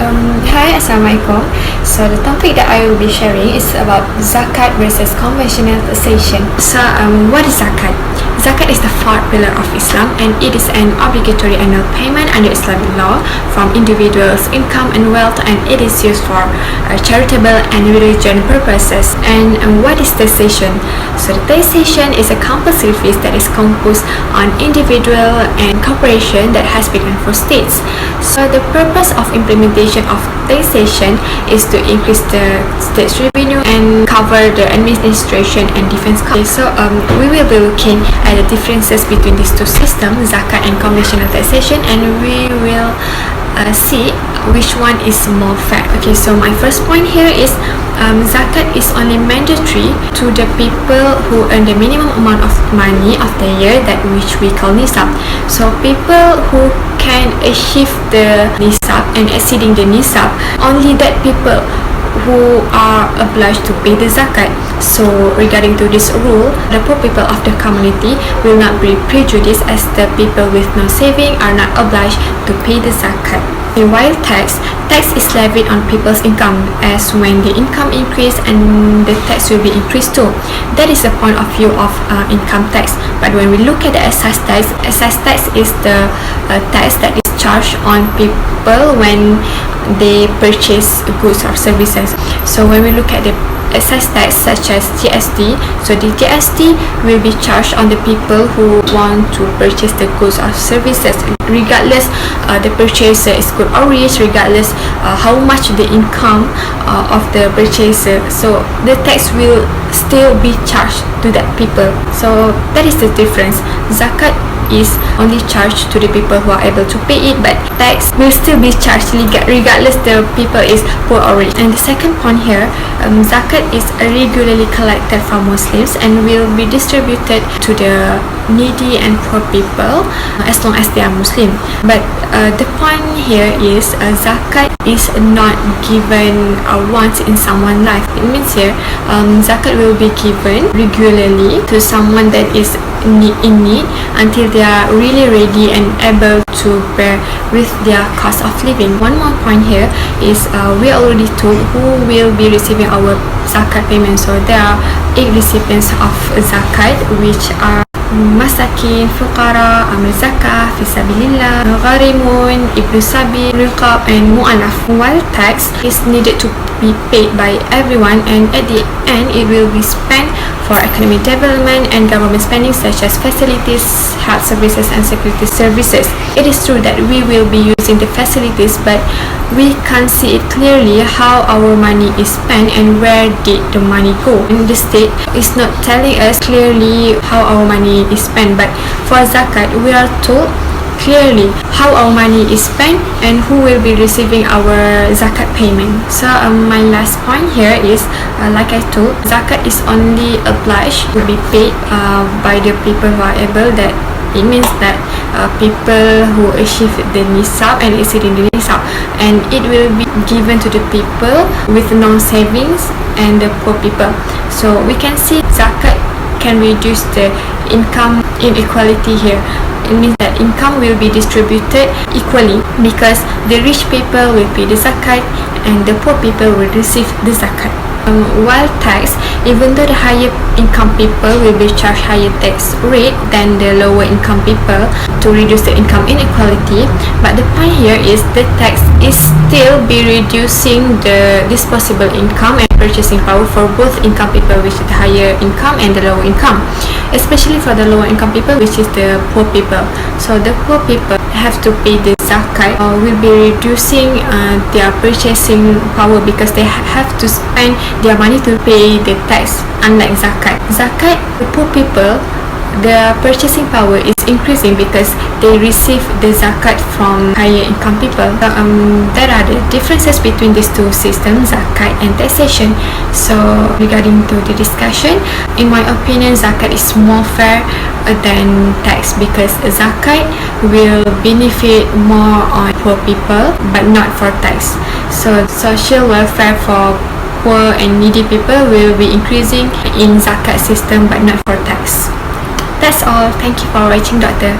Hi, Assalamualaikum. So the topic that I will be sharing is about Zakat versus Conventional Taxation. So what is Zakat? Zakat is the fourth pillar of Islam, and it is an obligatory annual payment under Islamic law from individuals' income and wealth, and it is used for charitable and religious purposes. And what is taxation? So the taxation is a compulsory fee that is composed on individual and corporation that has been for states. So the purpose of implementation of taxation is to increase the state's revenue and cover the administration and defense costs. So we will be looking at the differences between these two systems, Zakat and conventional taxation, and we will see which one is more fair. Okay, so my first point here is Zakat is only mandatory to the people who earn the minimum amount of money of the year, that which we call nisab. So people who can achieve the nisab and exceeding the nisab, only that people who are obliged to pay the zakat. So regarding to this rule, the poor people of the community will not be prejudiced, as the people with no saving are not obliged to pay the zakat. While tax is levied on people's income, as when the income increase and the tax will be increased too. That is the point of view of income tax. But when we look at the excise tax is the tax that is charged on people when they purchase goods or services. So when we look at the excise tax such as GST, so the GST will be charged on the people who want to purchase the goods or services, regardless the purchaser is good or rich, regardless how much the income of the purchaser. So the tax will still be charged to that people. So that is the difference. Zakat is only charged to the people who are able to pay it, but tax will still be charged regardless the people is poor or rich. And the second point here, zakat is regularly collected from Muslims and will be distributed to the needy and poor people as long as they are Muslim. But the point here is zakat is not given once in someone's life. It means here zakat will be given regularly to someone that is in need until they are really ready and able to bear with their cost of living. One more point here is we already told who will be receiving our zakat payment. So there are 8 recipients of zakat, which are masakin, fuqara, amal zakah, fisabilillah, gharimun, ibnu sabil, riqab, and mu'alaf. While tax is needed to be paid by everyone, and at the end it will be spent for economic development and government spending such as facilities, health services, and security services. It is true that we will be using the facilities, but we can't see it clearly how our money is spent and where did the money go. And the state is not telling us clearly how our money is spent, but for zakat we are told clearly how our money is spent and who will be receiving our zakat payment. So my last point here is like I told, zakat is only obliged to be paid by the people who are able. That it means that people who achieve the nisab and exceeding the nisab, and it will be given to the people with no savings and the poor people. So we can see zakat can reduce the income inequality here. It means that income will be distributed equally, because the rich people will pay the zakat and the poor people will receive the zakat. While tax, even though the higher income people will be charged higher tax rate than the lower income people to reduce the income inequality, but the point here is the tax is still be reducing the disposable income and purchasing power for both income people, which is the higher income, and the lower income, especially for the lower income people, which is the poor people. So the poor people have to pay the zakat, will be reducing their purchasing power, because they have to spend their money to pay the tax. Unlike zakat, the poor people, the purchasing power is increasing because they receive the zakat from higher income people. There are the differences between these two systems, zakat and taxation. So regarding to the discussion, in my opinion, zakat is more fair than tax, because zakat will benefit more on poor people but not for tax. So social welfare for poor and needy people will be increasing in zakat system but not for tax. That's all. Thank you for watching, Doctor.